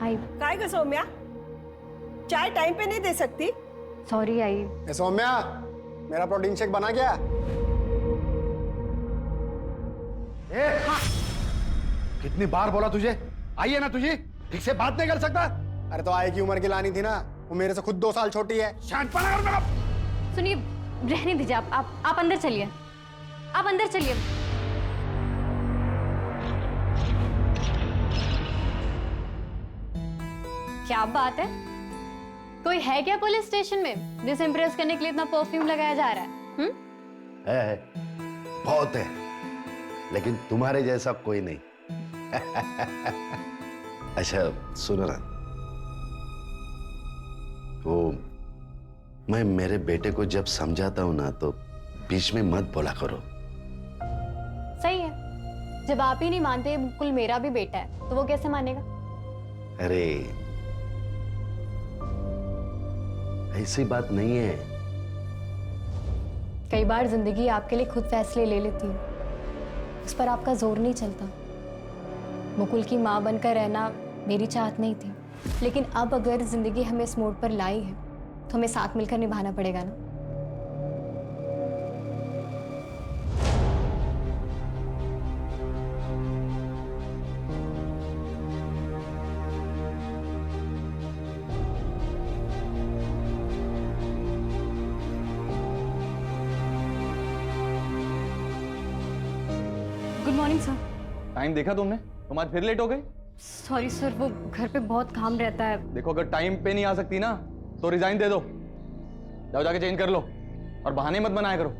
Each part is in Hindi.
आई। काय ग सौम्या, चाय टाइम पे नहीं दे सकती? Sorry I. ए सौम्या, मेरा प्रोटीन शेक बना क्या? हाँ। कितनी बार बोला तुझे, आइए ना तुझे, ठीक से बात नहीं कर सकता? अरे तो आय की उम्र की लानी थी ना, वो मेरे से खुद 2 साल छोटी है। शांतपना कर मेरा। सुनिए, रहने दीजिए, आप अंदर चलिए, आप अंदर चलिए। क्या बात है, कोई है क्या पुलिस स्टेशन में जिसे इम्प्रेस करने के लिए इतना परफ्यूम लगाया जा रहा है? है, बहुत है, लेकिन तुम्हारे जैसा कोई नहीं। अच्छा सुनो ना, वो मैं मेरे बेटे को जब समझाता हूं ना तो बीच में मत बोला करो। सही है, जब आप ही नहीं मानते मुकुल मेरा भी बेटा है तो वो कैसे मानेगा? अरे ऐसी बात नहीं है। कई बार जिंदगी आपके लिए खुद फैसले ले लेती है, उस पर आपका जोर नहीं चलता। मुकुल की माँ बनकर रहना मेरी चाहत नहीं थी, लेकिन अब अगर जिंदगी हमें इस मोड़ पर लाई है तो हमें साथ मिलकर निभाना पड़ेगा ना। Good morning sir. टाइम देखा तुमने? तुम आज फिर लेट हो गई। सॉरी सर, वो घर पे बहुत काम रहता है। देखो, अगर टाइम पे नहीं आ सकती ना तो रिजाइन दे दो। जाओ जाके चेंज कर लो और बहाने मत बनाया करो।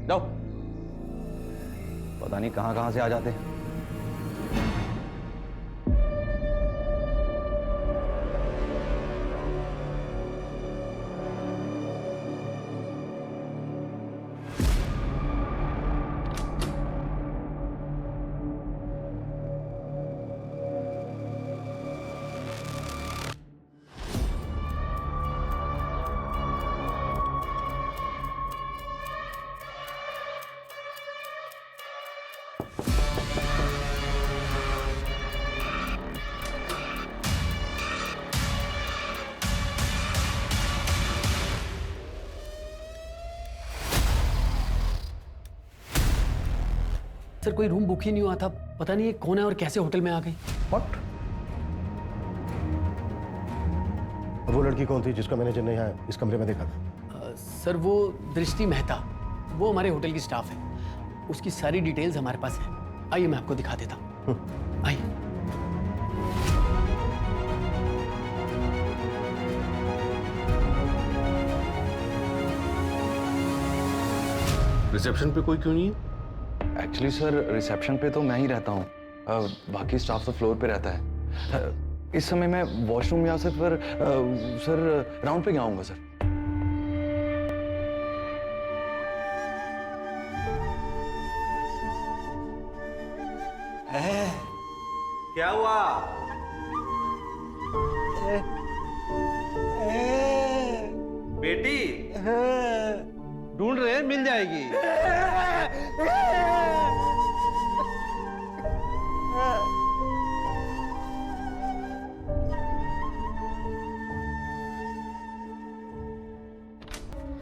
जाओ, पता नहीं कहां कहां से आ जाते हैं। सर कोई रूम बुक ही नहीं हुआ था, पता नहीं ये कौन है और कैसे होटल में आ गई। व्हाट? वो लड़की कौन थी जिसको मैंने चेन्नई यहाँ इस कमरे में देखा था? सर वो दृष्टि मेहता, वो हमारे होटल की स्टाफ है, उसकी सारी डिटेल्स हमारे पास है। आइए मैं आपको दिखा देता हूँ, आइए। रिसेप्शन पे कोई क्यों नहीं है? एक्चुअली सर, रिसेप्शन पे तो मैं ही रहता हूँ, बाकी स्टाफ तो फ्लोर पे रहता है। इस समय मैं वॉशरूम या सर राउंड पे गया हूँगा सर। क्या हुआ? बेटी ढूंढ रहे हैं, मिल जाएगी।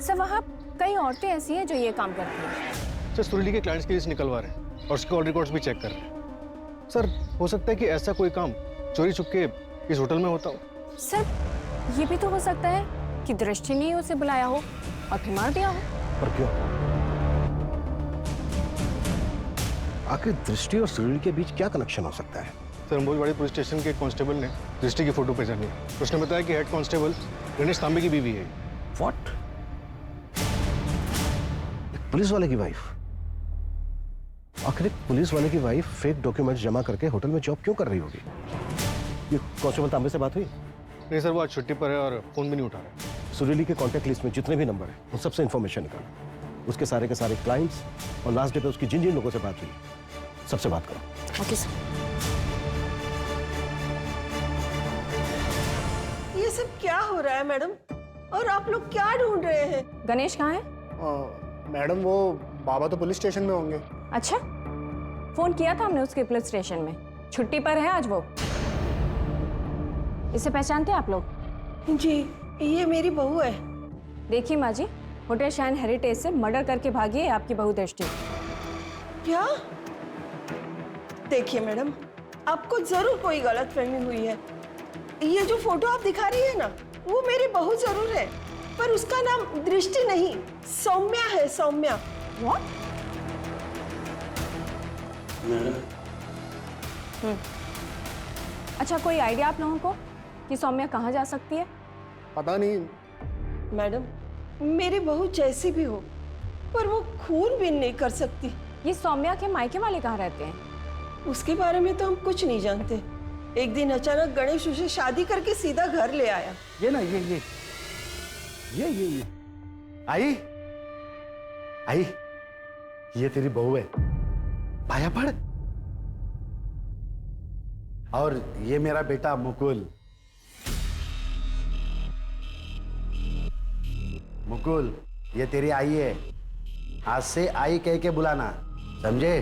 सर वहाँ कई औरतें ऐसी हैं जो ये काम करती हैं। सर सुरीली के क्लाइंट्स की लिस्ट निकलवा रहे हैं और उसके कॉल रिकॉर्ड्स भी चेक कर रहे हैं। सर हो सकता है कि ऐसा कोई काम चोरी छुपके इस होटल में होता हो। सर ये भी तो हो सकता है कि दृष्टि ने उसे बुलाया हो और फिर मार दिया हो। पर क्यों? आखिर दृष्टि और सुरीली के बीच क्या कनेक्शन हो सकता है? सर अंबोजवाड़ी पुलिस स्टेशन के कांस्टेबल ने दृष्टि की फोटो पहचानी। उसने बताया कि हेड कांस्टेबल गणेश तांबे की बीवी है। व्हाट? पुलिस वाले की वाइफ? आखिर पुलिस वाले की वाइफ फेक डॉक्यूमेंट्स जमा करके होटल में जॉब क्यों कर रही होगी? ये कांस्टेबल तांबे से बात हुई? नहीं सर, वो आज छुट्टी पर है और फोन भी नहीं उठा रहा। सुरीली के कॉन्टैक्ट लिस्ट में जितने भी नंबर हैं उन सबसे इंफॉर्मेशन निकालो, उसके सारे के सारे क्लाइंट्स और लास्ट डे पे उसकी जिन जिन लोगों से बात हुई सबसे बात करो। Okay sir. ये सब क्या हो रहा है मैडम? और आप लोग क्या ढूंढ रहे हैं? गणेश कहाँ है? मैडम वो बाबा तो पुलिस स्टेशन में होंगे। अच्छा, फोन किया था हमने उसके पुलिस स्टेशन में, छुट्टी पर है आज वो। इसे पहचानते हैं आप लोग? जी, ये मेरी बहू है। देखिए माँ जी, होटल शाइन हेरिटेज से मर्डर करके भागी है आपकी बहू दृष्टि। क्या? देखिए मैडम, आपको जरूर कोई गलतफहमी हुई है। ये जो फोटो आप दिखा रही है ना, वो मेरी बहू जरूर है, पर उसका नाम दृष्टि नहीं, सौम्या है, सौम्या। What? अच्छा, कोई आइडिया आप लोगों को कि सौम्या कहाँ जा सकती है? पता नहीं। मैडम, मेरी बहू जैसी भी हो, पर वो खून भी नहीं कर सकती। ये सौम्या के मायके वाले कहाँ रहते हैं? उसके बारे में तो हम कुछ नहीं जानते। एक दिन अचानक गणेश उसे शादी करके सीधा घर ले आया। ये ना ये आई आई, ये तेरी बहू है, पाया पड़। और ये मेरा बेटा मुकुल। मुकुल, ये तेरी आई है, आज से आई कह के बुलाना, समझे?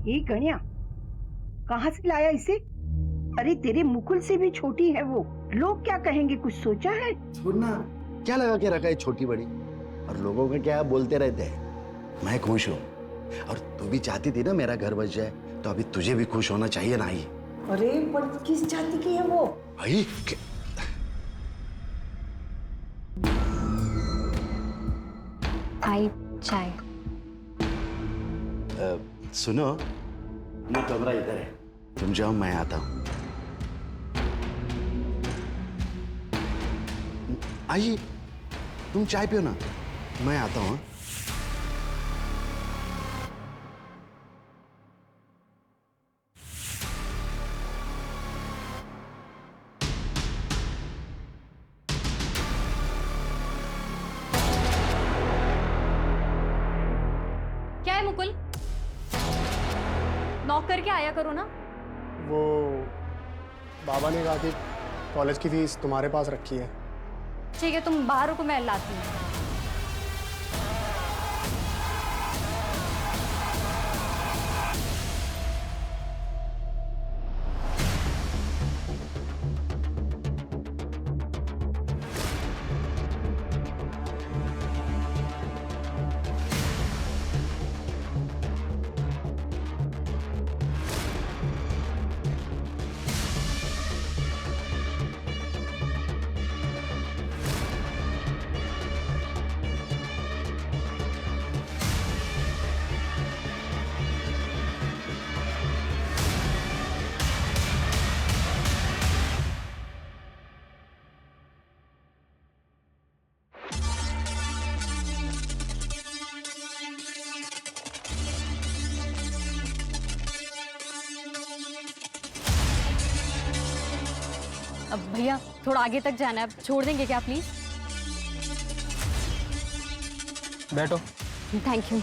ये गणिया, कहाँ से लाया इसे? अरे तेरे मुकुल से भी छोटी है वो, लोग क्या कहेंगे, कुछ सोचा है? सुनना, क्या लगा के रखा है छोटी बड़ी, और लोगों का क्या बोलते रहते हैं। मैं खुश हूँ, और तू भी चाहती थी ना मेरा घर बच जाए, तो अभी तुझे भी खुश होना चाहिए ना। आई, अरे पर किस जाति की है वो? आई आई चाय। सुनो, वो कमरा इधर है, तुम जाओ, मैं आता हूँ। आई, तुम चाय पियो ना, मैं आता हूँ। क्या है मुकुल? नॉक करके आया करो ना। वो बाबा ने कहा कि कॉलेज की फीस तुम्हारे पास रखी है। ठीक है, तुम बाहर रुको, मैं लाती हूँ। अब भैया थोड़ा आगे तक जाना है, अब छोड़ देंगे क्या प्लीज? बैठो। Thank you.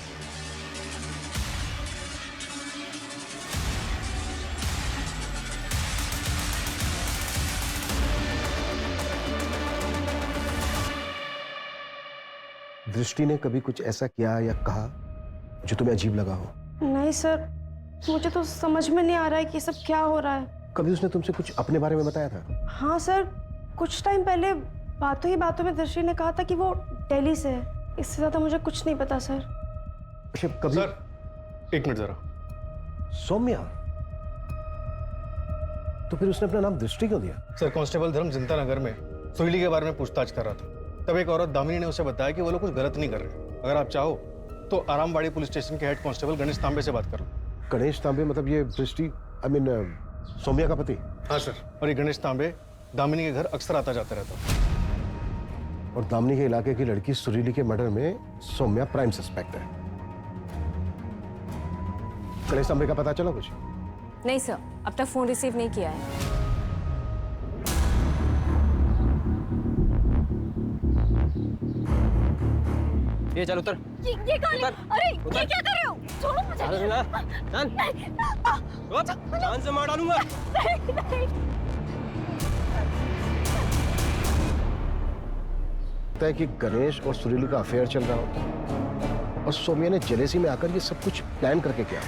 दृष्टि ने कभी कुछ ऐसा किया या कहा जो तुम्हें अजीब लगा हो? नहीं सर, मुझे तो समझ में नहीं आ रहा है कि सब क्या हो रहा है। कभी उसने तुमसे कुछ अपने बारे में बताया था? हाँ सर, कुछ टाइम पहले बातों ही बातों में दृष्टि ने कहा था कि वो दिल्ली से है। इससे ज्यादा मुझे कुछ नहीं पता सर। अच्छा, कभी? सर, एक मिनट जरा। सौम्या? तो फिर उसने अपना नाम दृष्टि क्यों दिया? सर, कांस्टेबल धर्म जनता नगर में सुरीली के बारे में पूछताछ कर रहा था, तब एक औरत दामिनी ने उसे बताया कि वो लोग कुछ गलत नहीं कर रहे। अगर आप चाहो तो आरामबाड़ी पुलिस स्टेशन के हेड कांस्टेबल गणेश तांबे से बात कर लो। गणेश तांबे मतलब ये दृष्टि, आई मीन सौम्या का पति? हाँ सर, और ये गणेश तांबे दामिनी के घर अक्सर आता जाता रहता। और दामिनी के इलाके की लड़की सुरीली के मर्डर में सौम्या प्राइम सस्पेक्ट है। गणेश तांबे का पता चला कुछ? नहीं सर, अब तक फोन रिसीव नहीं किया है। ये चल उतर। ये कौन? अरे ये क्या कर रहे हो? छोड़ो मुझे। जान से मार डालूंगा। है कि गणेश और सुरीली का अफेयर चल रहा हो और सौम्या ने जेलेसी में आकर ये सब कुछ प्लान करके किया।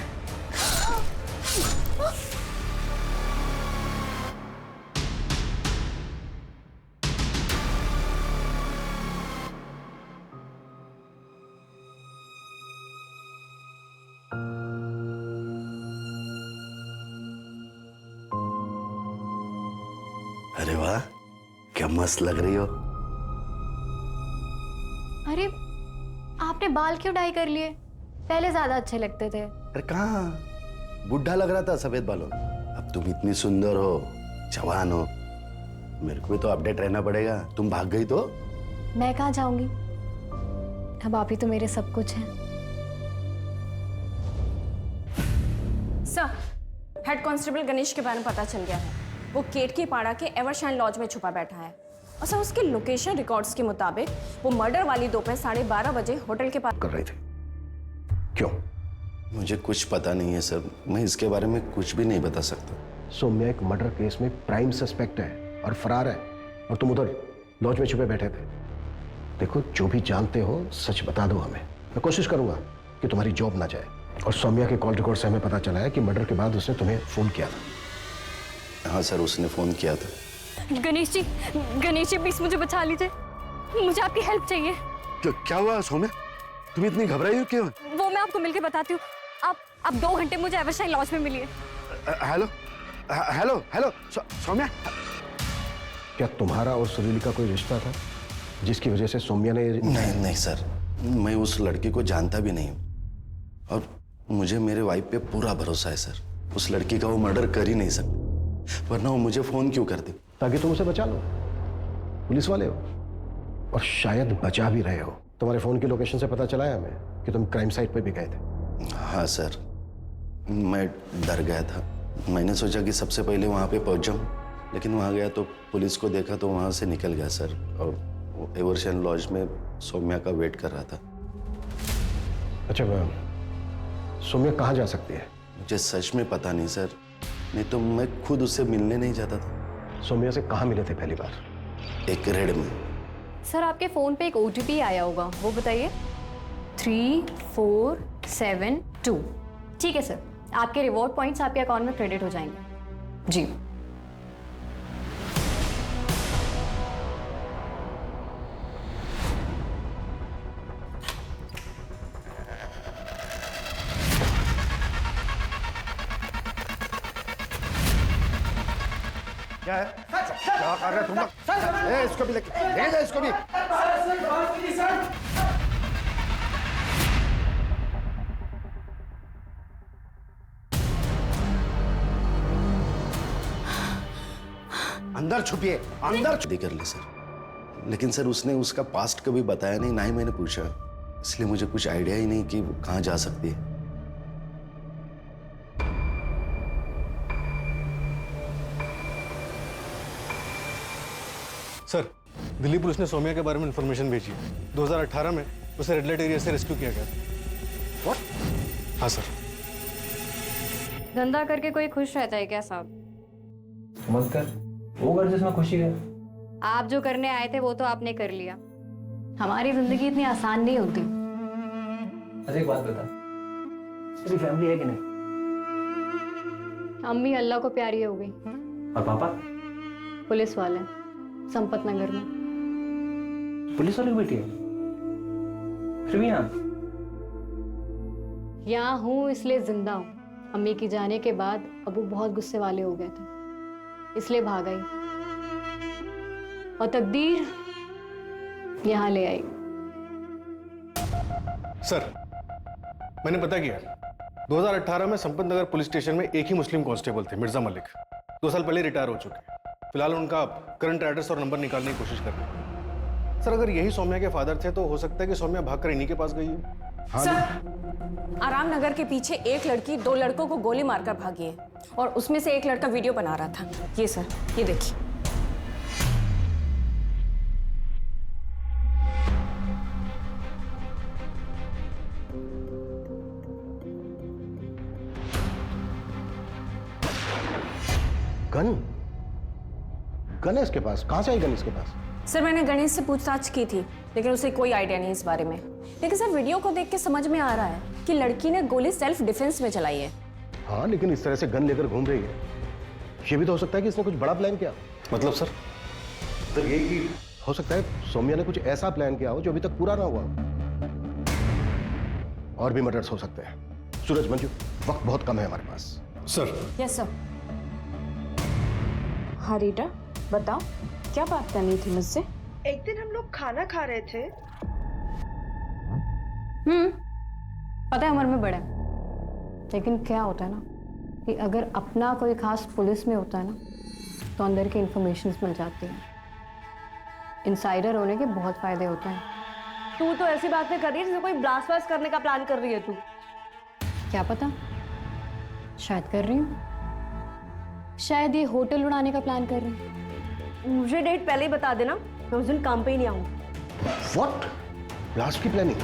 अरे वाह, क्या मस्त लग रही हो। अरे आपने बाल क्यों डाई कर लिए? पहले ज्यादा अच्छे लगते थे। अरे कहाँ, बुढ़ा लग रहा था सफेद बालों में। अब तुम इतनी सुंदर हो, जवान हो, मेरे को भी तो अपडेट रहना पड़ेगा। तुम भाग गई तो? मैं कहाँ जाऊंगी, अब आप ही तो मेरे सब कुछ हैं। सर, हेड कांस्टेबल गणेश के बारे में पता चल गया है। वो केतकी पाड़ा के एवरशाइन लॉज में छुपा बैठा है। और सर, उसके लोकेशन रिकॉर्ड्स के मुताबिक वो मर्डर वाली दोपहर 12:30 बजे होटल के पास कर रहे थे। क्यों? मुझे कुछ पता नहीं है सर, मैं इसके बारे में कुछ भी नहीं बता सकता। सौम्या एक मर्डर केस में प्राइम सस्पेक्ट है और फरार है, और तुम उधर लॉज में छुपे बैठे थे। देखो, जो भी जानते हो सच बता दो हमें। मैं कोशिश करूंगा कि तुम्हारी जॉब ना जाए। और सौम्या के कॉल रिकॉर्ड से हमें पता चला है कि मर्डर के बाद उसने तुम्हें फोन किया था। हाँ सर, उसने फोन किया था। गणेश जी प्लीज मुझे बचा लीजिए, मुझे आपकी हेल्प चाहिए। क्या हुआ सौम्या, तुम इतनी घबराई हो क्यों? वो मैं आपको मिलके बताती हूँ। आप 2 घंटे मुझे एवरशाइन लॉज में मिलिए। हेलो हेलो हेलो सौम्या, क्या तुम्हारा और सुरीली का कोई रिश्ता था जिसकी वजह से सौम्या ने? नहीं सर, मैं उस लड़की को जानता भी नहीं हूँ, और मुझे मेरे वाइफ पे पूरा भरोसा है सर। उस लड़की का वो मर्डर कर ही नहीं सकती, वरना वो मुझे फोन क्यों करती? ताकि तुम उसे बचा लो। पुलिस वाले हो और शायद बचा भी रहे हो। तुम्हारे फोन की लोकेशन से पता चला है हमें कि तुम क्राइम साइट पे भी गए थे। हाँ सर, मैं डर गया था। मैंने सोचा कि सबसे पहले वहाँ पे पहुँच जाऊँ, लेकिन वहाँ गया तो पुलिस को देखा तो वहाँ से निकल गया सर, और वो एवरशाइन लॉज में सौम्या का वेट कर रहा था। अच्छा, सौम्या कहाँ जा सकती है? मुझे सच में पता नहीं सर, नहीं तो मैं खुद उससे मिलने नहीं जाता था। सौम्या से कहाँ मिले थे पहली बार? एक रेड में। सर, आपके फोन पे एक OTP आया होगा, वो बताइए। 3472। ठीक है सर, आपके रिवॉर्ड पॉइंट्स आपके अकाउंट में क्रेडिट हो जाएंगे। जी। क्या है? क्या कर रहे तुम लोग? इसको भी ले जा, इसको भी। अंदर छुपिए, अंदर। कर ले सर, लेकिन सर उसने उसका पास्ट कभी बताया नहीं, ना ही मैंने पूछा, इसलिए मुझे कुछ आइडिया ही नहीं कि वो कहाँ जा सकती है। सर, दिल्ली पुलिस ने सौम्या के बारे में इंफॉर्मेशन भेजी है। 2018 में उसे रेड लाइट एरिया से रेस्क्यू किया गया था। What? हाँ सर। धंधा करके कोई खुश रहता है क्या साहब? मत कर, वो कर जिसमें खुशी है। आप जो करने आए थे वो तो आपने कर लिया। हमारी जिंदगी इतनी आसान नहीं होती। अच्छा एक बात बता, तेरी फैमिली है कि नहीं? अम्मी अल्लाह को प्यारी हो गई। और पापा? पुलिस वाले संपत नगर में। पुलिस वाली बेटी है, फिर भी यहाँ हूँ इसलिए जिंदा हूँ। अम्मी की जाने के बाद अबू बहुत गुस्से वाले हो गए थे, इसलिए भाग आई, और तकदीर यहाँ ले आई। सर, मैंने पता किया, 2018 में संपत नगर पुलिस स्टेशन में एक ही मुस्लिम कांस्टेबल थे, मिर्जा मलिक। 2 साल पहले रिटायर हो चुके हैं। फिलहाल उनका करंट एड्रेस और नंबर निकालने की कोशिश कर रहे हैं। सर, अगर यही सौम्या के फादर थे तो हो सकता है कि सौम्या भागकर इन्हीं के पास गई हो। सर, आराम नगर के पीछे एक लड़की 2 लड़कों को गोली मारकर भागी है, और उसमें से एक लड़का वीडियो बना रहा था। ये सर, ये देखिए। गन है इसके पास? कहां से आई गन इसके पास? सर, मैंने गणेश से पूछताछ की थी, लेकिन उसे कोई आइडिया नहीं इस बारे में। लेकिन सर, वीडियो को देख के समझ में आ रहा है कि लड़की ने गोली सेल्फ डिफेंस में चलाई है। हाँ, लेकिन इस तरह से गन लेकर घूम रही है, ये भी तो हो सकता है कि इसने कुछ बड़ा प्लान किया। मतलब सर? तो ये कि हो सकता है सौम्या ने कुछ ऐसा प्लान किया हो जो अभी तक पूरा ना हुआ। और भी मर्डर्स हो सकते हैं। सूरज, मंजू, वक्त बहुत कम है हमारे पास। सर। Yes sir. हाँ रीटा, बताओ, क्या बात करनी थी मुझसे? एक दिन हम लोग खाना खा रहे थे। पता है उम्र में बड़ा है, लेकिन क्या होता है ना कि अगर अपना कोई खास पुलिस में होता है ना तो अंदर की इंफॉर्मेशन मिल जाती है। इंसाइडर होने के बहुत फायदे होते हैं। तू तो ऐसी बातें कर रही है जैसे कोई ब्लास्ट वास्ट करने का प्लान कर रही है तू। क्या पता, शायद कर रही हूँ, शायद ये होटल उड़ाने का प्लान कर रही हूँ। मुझे डेट पहले ही बता देना, मैं उस दिन काम पे ही नहीं आऊंगी। व्हाट? ब्लास्ट की प्लानिंग?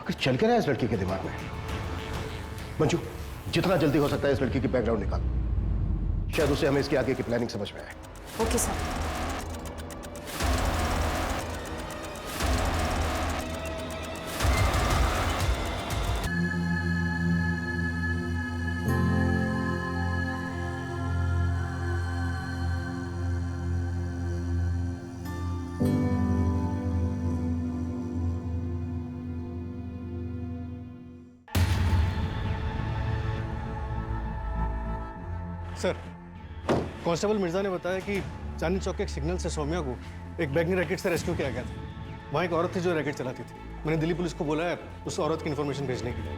आखिर चल क्या रहा है इस लड़की के दिमाग में? मंजू, जितना जल्दी हो सकता है इस लड़की की बैकग्राउंड निकाल, शायद उसे हमें इसके आगे की प्लानिंग समझ में आए। Okay sir. Sir, constable Mirza ने बताया कि चांदनी चौक के एक सिग्नल से सौम्या को एक बैगनी रैकेट से रेस्क्यू किया गया था। वहाँ एक औरत थी जो रैकेट चलाती थी। मैंने दिल्ली पुलिस को बोला है उस औरत की इन्फॉर्मेशन भेजने के लिए।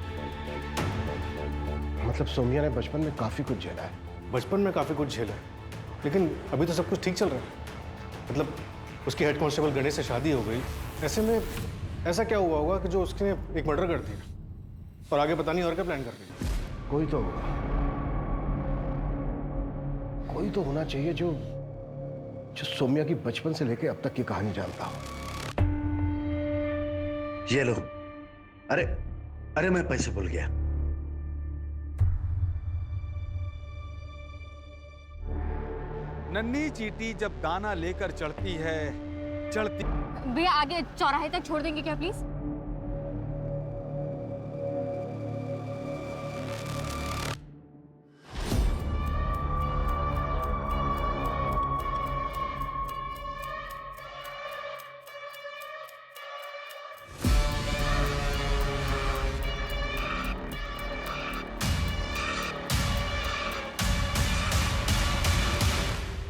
मतलब सौम्या ने बचपन में काफी कुछ झेला है। बचपन में काफ़ी कुछ झेला है, लेकिन अभी तो सब कुछ ठीक चल रहा है। मतलब उसकी हेड कांस्टेबल गणेश से शादी हो गई। ऐसे में ऐसा क्या हुआ होगा कि जो उसने एक मर्डर कर दिया और आगे पता नहीं और क्या प्लान कर रही है। कोई तो होगा, कोई तो होना चाहिए जो सौम्या की बचपन से लेकर अब तक की कहानी जानता हो। ये लो। अरे अरे मैं पैसे भूल गया। नन्ही चींटी जब दाना लेकर चढ़ती है, चढ़ती। भैया आगे चौराहे तक छोड़ देंगे क्या प्लीज?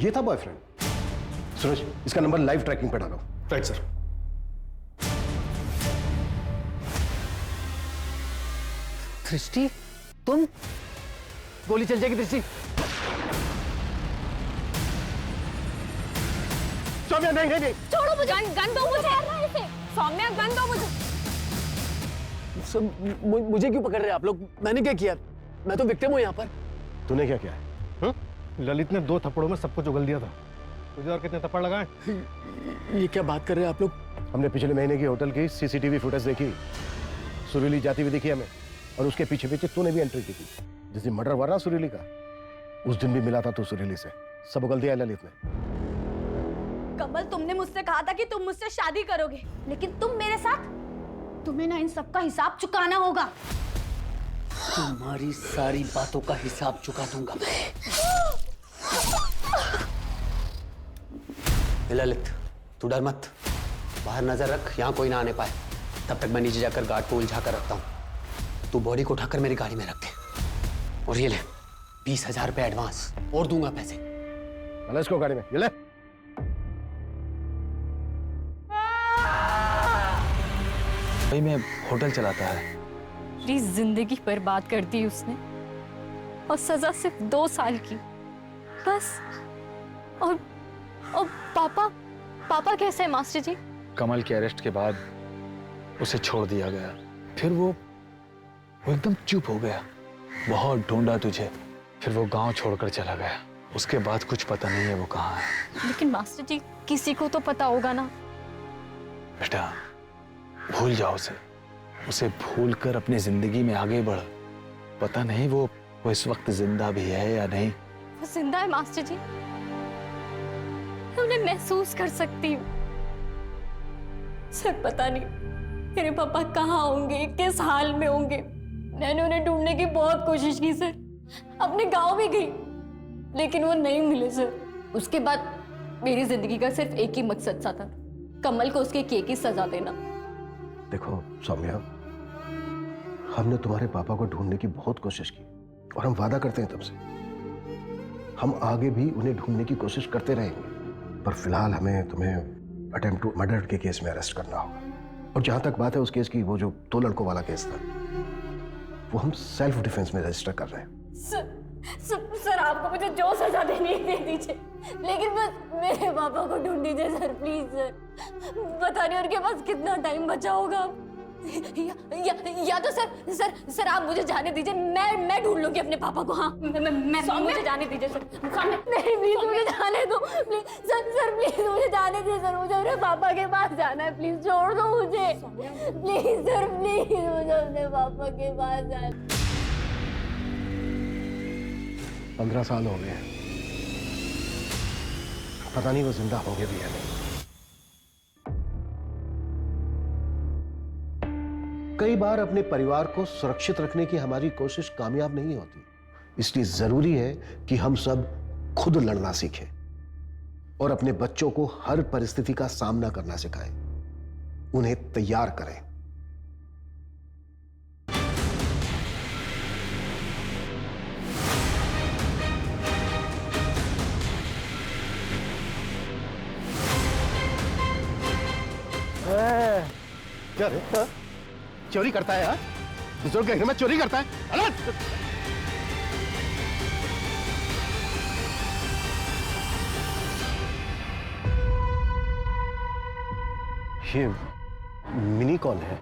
ये था बॉयफ्रेंड। सूरज, इसका नंबर लाइव ट्रैकिंग पे डालो। Right sir. दृष्टि, तुम? गोली चल जाएगी दृष्टि। सौम्या, नहीं नहीं नहीं, छोड़ो मुझे। गन दो मुझे। सौम्या, गन दो मुझे। मुझे क्यों पकड़ रहे हैं आप लोग? मैंने क्या किया? मैं तो विक्टिम हूँ यहाँ पर। तूने क्या किया है? ललित ने 2 थप्पड़ों में सब कुछ उगल दिया था। तुझे और कितने थप्पड़ लगाए? ये क्या बात कर रहे हैं आप लोग? हमने पिछले महीने की होटल की सीसीटीवी फुटेज देखी। सुरीली जाती हुई दिखी हमें, और उसके पीछे पीछे तूने भी एंट्री की थी। जिस दिन मर्डर हुआ ना सुरीली का, उस दिन भी मिला था तू सुरीली से। सब उगल दिया ललित ने। कमल, तुमने मुझसे कहा था कि तुम मुझसे शादी करोगे, लेकिन तुम मेरे साथ, तुम्हें ना इन सबका हिसाब चुकाना होगा। तुम्हारी सारी बातों का हिसाब चुका दूंगा मैं। ललित, तू डर मत, बाहर नजर रख, यहाँ कोई ना आने पाए। तब तक मैं नीचे जाकर गार्ड को उलझा कर रखता हूँ। तू बॉडी को उठाकर मेरी गाड़ी में रख दे। और ये ले 20,000 रुपए एडवांस, और दूंगा पैसे। इसको गाड़ी में ये ले। भाई मैं होटल चलाता है। मेरी जिंदगी बर्बाद कर दी उसने, और सजा सिर्फ 2 साल की बस। और पापा कैसे है मास्टर जी? कमल के अरेस्ट के बाद उसे छोड़ दिया गया। फिर वो एकदम चुप हो गया। बहुत ढूंढा तुझे, फिर वो गांव छोड़कर चला गया। उसके बाद कुछ पता नहीं है वो कहाँ है। लेकिन मास्टर जी, किसी को तो पता होगा ना। बेटा भूल जाओ उसे भूल कर अपनी जिंदगी में आगे बढ़। पता नहीं वो इस वक्त जिंदा भी है या नहीं। वो जिंदा है मास्टर जी, उन्हें महसूस कर सकती हूँ। सर पता नहीं मेरे पापा कहाँ होंगे, किस हाल में होंगे। मैंने उन्हें ढूंढने की बहुत कोशिश की सर, अपने गांव भी गई, लेकिन वो नहीं मिले सर। उसके बाद मेरी जिंदगी का सिर्फ एक ही मकसद सा था, कमल को उसके किए की सजा देना। देखो सौम्या, हमने तुम्हारे पापा को ढूंढने की बहुत कोशिश की, और हम वादा करते हैं तुमसे हम आगे भी उन्हें ढूंढने की कोशिश करते रहेंगे, पर फिलहाल हमें तुम्हें अटेम्प्ट टू मर्डर के केस में अरेस्ट करना होगा। और जहां तक बात है उस केस की, वो जो 2 लड़कों वाला केस था, वो हम सेल्फ डिफेंस में रजिस्टर कर रहे हैं। सर आपको मुझे जो सजा देनी है दे दीजिए, लेकिन बस मेरे पापा को ढूंढ दीजिए सर, प्लीज सर। पता नहीं उनके पास कितना टाइम बचा होगा। या तो सर आप मुझे जाने दीजिए, मैं ढूंढ लूंगी अपने पापा को। हाँ मैं मुझे जाने दीजिए सर। नहीं प्लीज मुझे जाने दो, प्लीज सर प्लीज मुझे जाने दीजिए सर, मुझे अपने पापा के पास जाना है, प्लीज छोड़ दो मुझे, प्लीज सर प्लीज मुझे अपने पापा के पास जाना। 15 साल हो गए, पता नहीं वो जिंदा होंगे भी या नहीं। कई बार अपने परिवार को सुरक्षित रखने की हमारी कोशिश कामयाब नहीं होती, इसलिए जरूरी है कि हम सब खुद लड़ना सीखें और अपने बच्चों को हर परिस्थिति का सामना करना सिखाएं, उन्हें तैयार करें। क्या रे? चोरी करता है? बुजुर्ग के घर में चोरी करता है? अलग! ये मिनी कौन है?